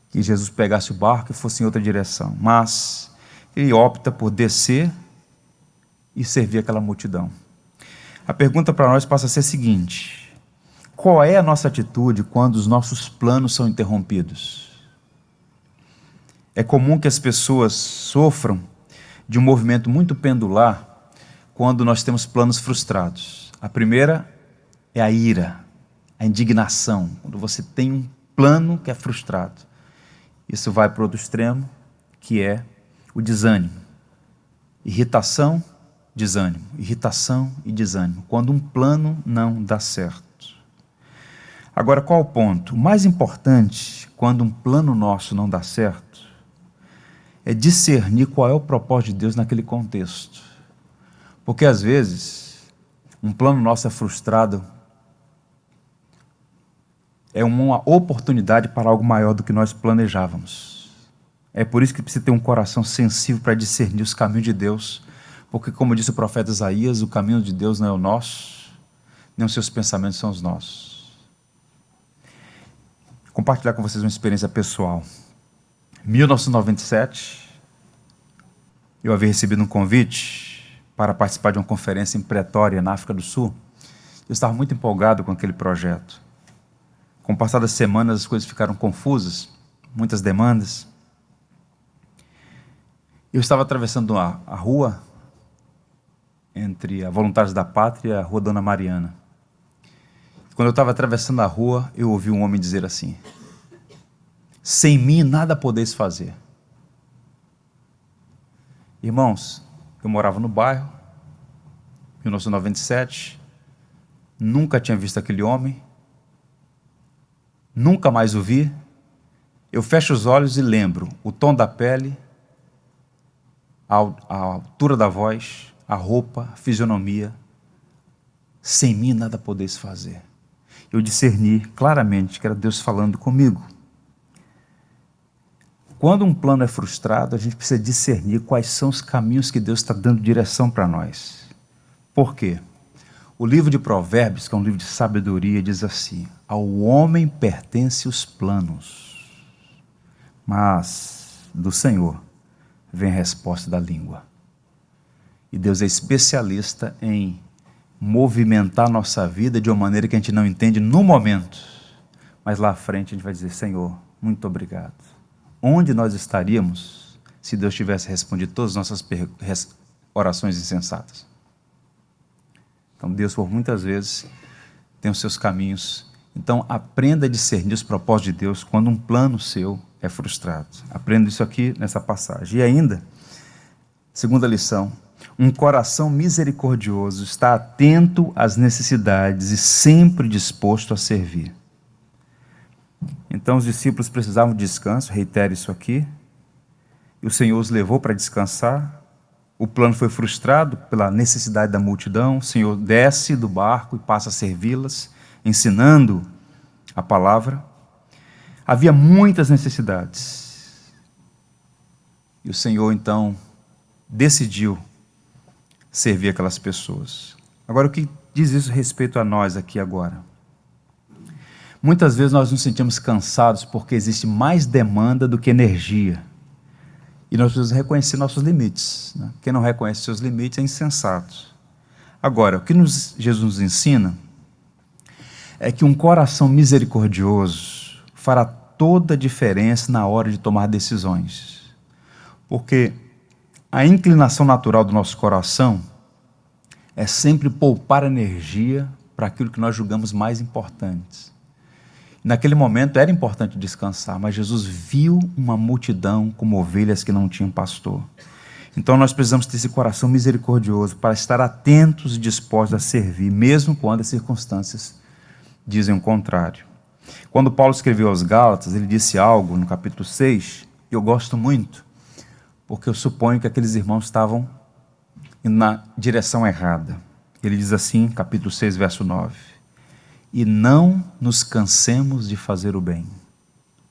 Que Jesus pegasse o barco e fosse em outra direção. Mas ele opta por descer e servir aquela multidão. A pergunta para nós passa a ser a seguinte: qual é a nossa atitude quando os nossos planos são interrompidos? É comum que as pessoas sofram de um movimento muito pendular quando nós temos planos frustrados. A primeira é a ira, a indignação, quando você tem um plano que é frustrado. Isso vai para o outro extremo, que é o desânimo. Irritação, desânimo. Irritação e desânimo. Quando um plano não dá certo. Agora, qual o ponto? O mais importante, quando um plano nosso não dá certo, é discernir qual é o propósito de Deus naquele contexto. Porque, às vezes, um plano nosso é frustrado, é uma oportunidade para algo maior do que nós planejávamos. É por isso que precisa ter um coração sensível para discernir os caminhos de Deus, porque, como disse o profeta Isaías, o caminho de Deus não é o nosso, nem os seus pensamentos são os nossos. Vou compartilhar com vocês uma experiência pessoal. Em 1997, eu havia recebido um convite para participar de uma conferência em Pretória, na África do Sul. Eu estava muito empolgado com aquele projeto. Com o passar das semanas, as coisas ficaram confusas, muitas demandas. Eu estava atravessando a rua entre a Voluntários da Pátria e a Rua Dona Mariana. Quando eu estava atravessando a rua, eu ouvi um homem dizer assim: sem mim nada podeis fazer. Irmãos, eu morava no bairro, 1997, nunca tinha visto aquele homem, nunca mais o vi. Eu fecho os olhos e lembro o tom da pele, a altura da voz, a roupa, a fisionomia. Sem mim nada podeis fazer. Eu discerni claramente que era Deus falando comigo. Quando um plano é frustrado, a gente precisa discernir quais são os caminhos que Deus está dando direção para nós. Por quê? O livro de Provérbios, que é um livro de sabedoria, diz assim: ao homem pertencem os planos, mas do Senhor vem a resposta da língua. E Deus é especialista em movimentar nossa vida de uma maneira que a gente não entende no momento, mas lá à frente a gente vai dizer: Senhor, muito obrigado. Onde nós estaríamos se Deus tivesse respondido todas as nossas orações insensatas? Então Deus, por muitas vezes, tem os seus caminhos. Então aprenda a discernir os propósitos de Deus quando um plano seu é frustrado. Aprenda isso aqui nessa passagem. E ainda, segunda lição: um coração misericordioso está atento às necessidades e sempre disposto a servir. Então os discípulos precisavam de descanso, reitero isso aqui, e o Senhor os levou para descansar. O plano foi frustrado pela necessidade da multidão. O Senhor desce do barco e passa a servi-las, ensinando a palavra. Havia muitas necessidades. E o Senhor, então, decidiu servir aquelas pessoas. Agora, o que diz isso respeito a nós aqui agora? Muitas vezes nós nos sentimos cansados porque existe mais demanda do que energia. E nós precisamos reconhecer nossos limites, né? Quem não reconhece seus limites é insensato. Agora, o que Jesus nos ensina é que um coração misericordioso fará toda a diferença na hora de tomar decisões. Porque a inclinação natural do nosso coração é sempre poupar energia para aquilo que nós julgamos mais importante. Naquele momento era importante descansar, mas Jesus viu uma multidão como ovelhas que não tinham pastor. Então nós precisamos ter esse coração misericordioso para estar atentos e dispostos a servir, mesmo quando as circunstâncias dizem o contrário. Quando Paulo escreveu aos Gálatas, ele disse algo no capítulo 6, e eu gosto muito, porque eu suponho que aqueles irmãos estavam indo na direção errada. Ele diz assim, capítulo 6, verso 9: e não nos cansemos de fazer o bem,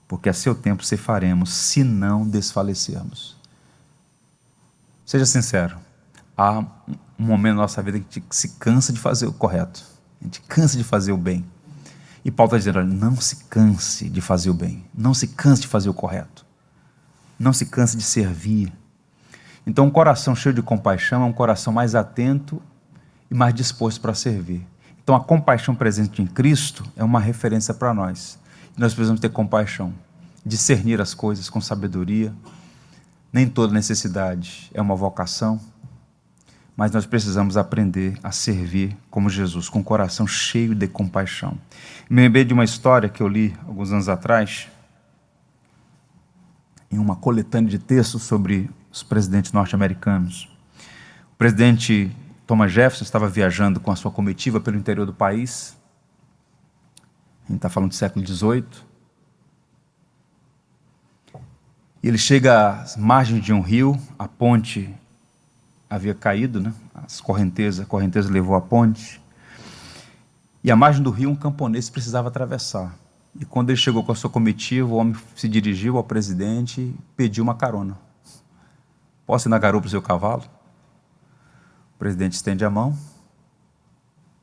porque a seu tempo ceifaremos, se não desfalecermos. Seja sincero, há um momento na nossa vida que a gente se cansa de fazer o correto, a gente cansa de fazer o bem. E Paulo está dizendo, olha, não se canse de fazer o bem, não se canse de fazer o correto, não se canse de servir. Então um coração cheio de compaixão é um coração mais atento e mais disposto para servir. Então a compaixão presente em Cristo é uma referência para nós. E nós precisamos ter compaixão, discernir as coisas com sabedoria. Nem toda necessidade é uma vocação, mas nós precisamos aprender a servir como Jesus, com o coração cheio de compaixão. Me lembrei de uma história que eu li alguns anos atrás, em uma coletânea de textos sobre os presidentes norte-americanos. O presidente Thomas Jefferson estava viajando com a sua comitiva pelo interior do país. A gente está falando do século XVIII. E ele chega às margens de um rio, a ponte havia caído, né? A correnteza levou a ponte. E à margem do rio, um camponês precisava atravessar. E quando ele chegou com a sua comitiva, o homem se dirigiu ao presidente e pediu uma carona. Posso ir na garupa do seu cavalo? O presidente estende a mão,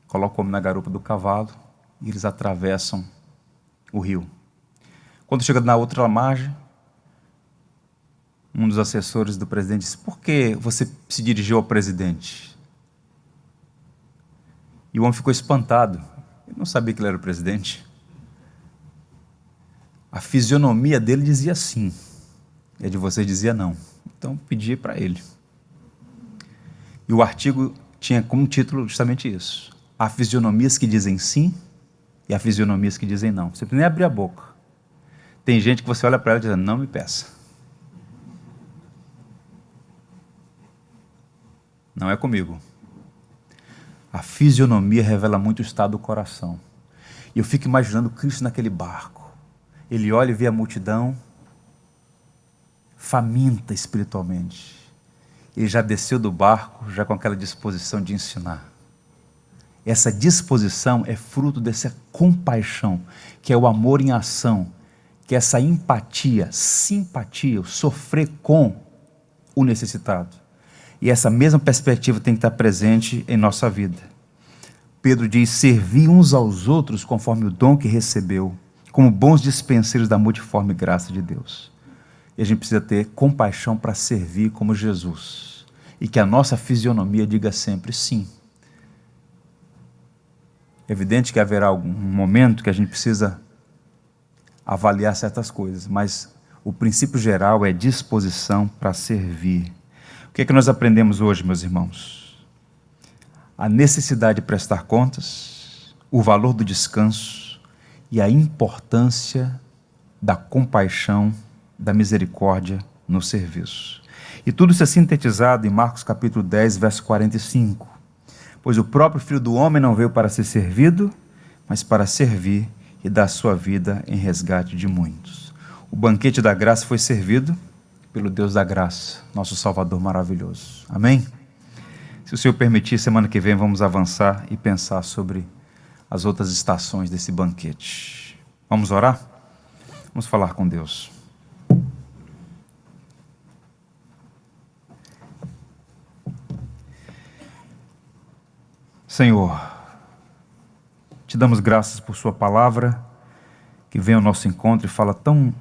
coloca o homem na garupa do cavalo e eles atravessam o rio. Quando chega na outra margem, um dos assessores do presidente disse, por que você se dirigiu ao presidente? E o homem ficou espantado. Ele não sabia que ele era o presidente. A fisionomia dele dizia sim, e a de vocês dizia não. Então pedi para ele. E o artigo tinha como título justamente isso. Há fisionomias que dizem sim e há fisionomias que dizem não. Você precisa nem abrir a boca. Tem gente que você olha para ela e diz, não me peça. Não é comigo. A fisionomia revela muito o estado do coração. E eu fico imaginando Cristo naquele barco. Ele olha e vê a multidão faminta espiritualmente. Ele já desceu do barco, já com aquela disposição de ensinar. Essa disposição é fruto dessa compaixão, que é o amor em ação, que é essa empatia, simpatia, o sofrer com o necessitado. E essa mesma perspectiva tem que estar presente em nossa vida. Pedro diz, servir uns aos outros conforme o dom que recebeu, como bons dispenseiros da multiforme graça de Deus. E a gente precisa ter compaixão para servir como Jesus. E que a nossa fisionomia diga sempre sim. É evidente que haverá algum momento que a gente precisa avaliar certas coisas, mas o princípio geral é disposição para servir. O que é que nós aprendemos hoje, meus irmãos? A necessidade de prestar contas, o valor do descanso e a importância da compaixão, da misericórdia no serviço. E tudo isso é sintetizado em Marcos capítulo 10, verso 45. Pois o próprio Filho do Homem não veio para ser servido, mas para servir e dar sua vida em resgate de muitos. O banquete da graça foi servido pelo Deus da graça, nosso Salvador maravilhoso. Amém? Se o Senhor permitir, semana que vem vamos avançar e pensar sobre as outras estações desse banquete. Vamos orar? Vamos falar com Deus. Senhor, te damos graças por sua palavra, que vem ao nosso encontro e fala tão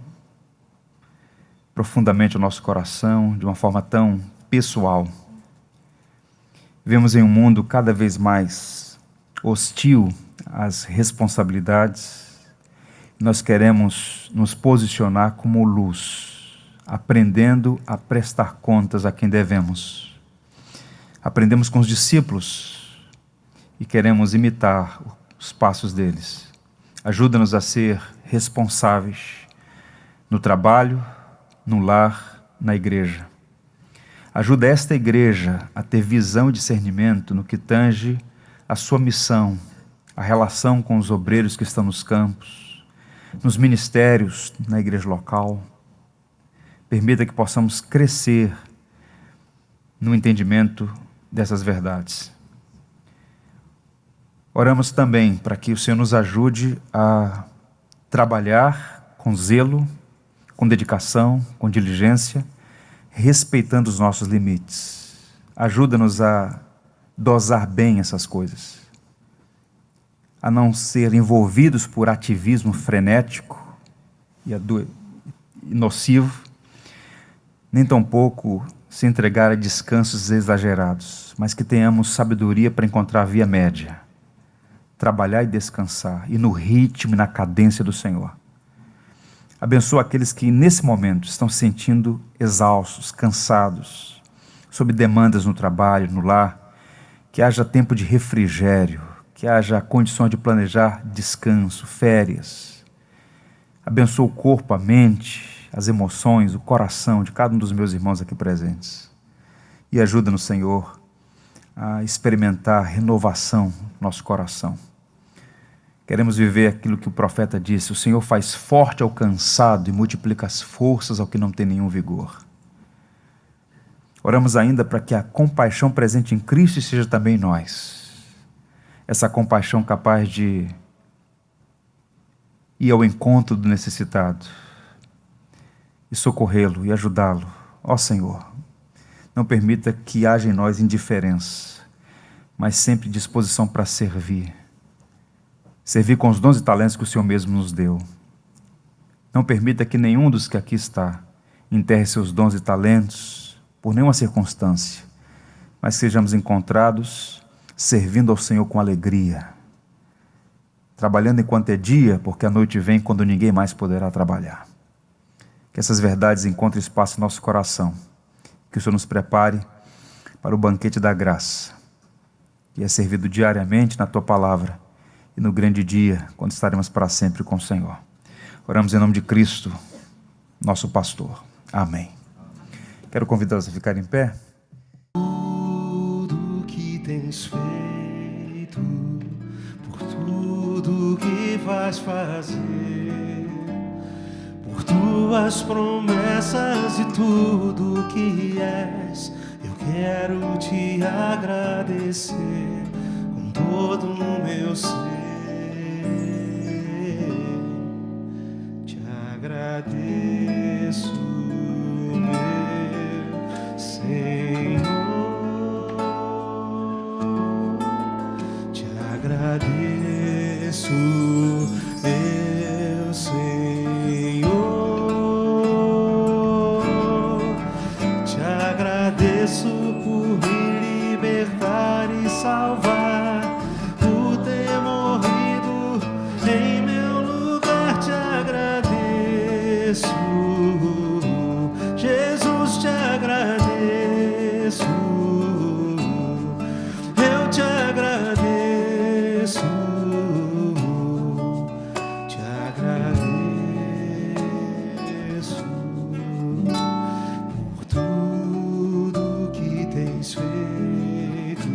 profundamente ao nosso coração, de uma forma tão pessoal. Vivemos em um mundo cada vez mais hostil às responsabilidades. Nós queremos nos posicionar como luz, aprendendo a prestar contas a quem devemos. Aprendemos com os discípulos e queremos imitar os passos deles. Ajuda-nos a ser responsáveis no trabalho, no lar, na igreja. Ajuda esta igreja a ter visão e discernimento no que tange a sua missão, a relação com os obreiros que estão nos campos, nos ministérios, na igreja local. Permita que possamos crescer no entendimento dessas verdades. Oramos também para que o Senhor nos ajude a trabalhar com zelo, com dedicação, com diligência, respeitando os nossos limites. Ajuda-nos a dosar bem essas coisas, a não ser envolvidos por ativismo frenético e nocivo, nem tampouco se entregar a descansos exagerados, mas que tenhamos sabedoria para encontrar a via média, trabalhar e descansar, e no ritmo e na cadência do Senhor. Abençoa aqueles que nesse momento estão se sentindo exaustos, cansados, sob demandas no trabalho, no lar, que haja tempo de refrigério, que haja condições de planejar descanso, férias. Abençoa o corpo, a mente, as emoções, o coração de cada um dos meus irmãos aqui presentes. E ajuda-nos, Senhor, a experimentar renovação no nosso coração. Queremos viver aquilo que o profeta disse: o Senhor faz forte ao cansado e multiplica as forças ao que não tem nenhum vigor. Oramos ainda para que a compaixão presente em Cristo seja também em nós. Essa compaixão capaz de ir ao encontro do necessitado e socorrê-lo e ajudá-lo. Ó Senhor, não permita que haja em nós indiferença, mas sempre disposição para servir. Servir com os dons e talentos que o Senhor mesmo nos deu. Não permita que nenhum dos que aqui está enterre seus dons e talentos por nenhuma circunstância, mas sejamos encontrados servindo ao Senhor com alegria, trabalhando enquanto é dia, porque a noite vem quando ninguém mais poderá trabalhar. Que essas verdades encontrem espaço em nosso coração, que o Senhor nos prepare para o banquete da graça, que é servido diariamente na Tua palavra, e no grande dia, quando estaremos para sempre com o Senhor. Oramos em nome de Cristo, nosso pastor. Amém. Quero convidá-los a ficar em pé. Tudo que tens feito, por tudo que vais fazer, por tuas promessas e tudo que és, eu quero te agradecer com todo o meu ser. Te agradeço, meu Senhor, te agradeço, meu Senhor, te agradeço por me libertar e salvar, por ter morrido em meu lugar. Te agradeço, Jesus, te agradeço, eu te agradeço, te agradeço por tudo que tens feito,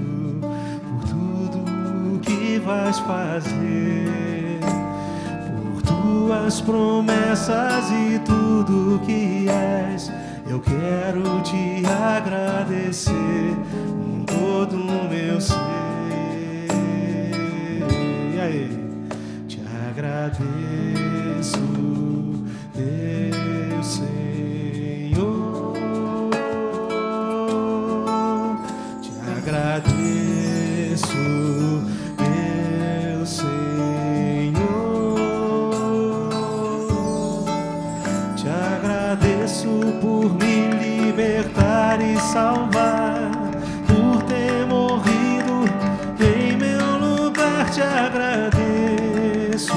por tudo que vais fazer, tuas promessas e tudo que és. Eu quero te agradecer com todo o meu ser. E aí? Te agradeço, meu Senhor. Te agradeço, meu Senhor. Te agradeço por me libertar e salvar, por ter morrido em meu lugar. Te agradeço.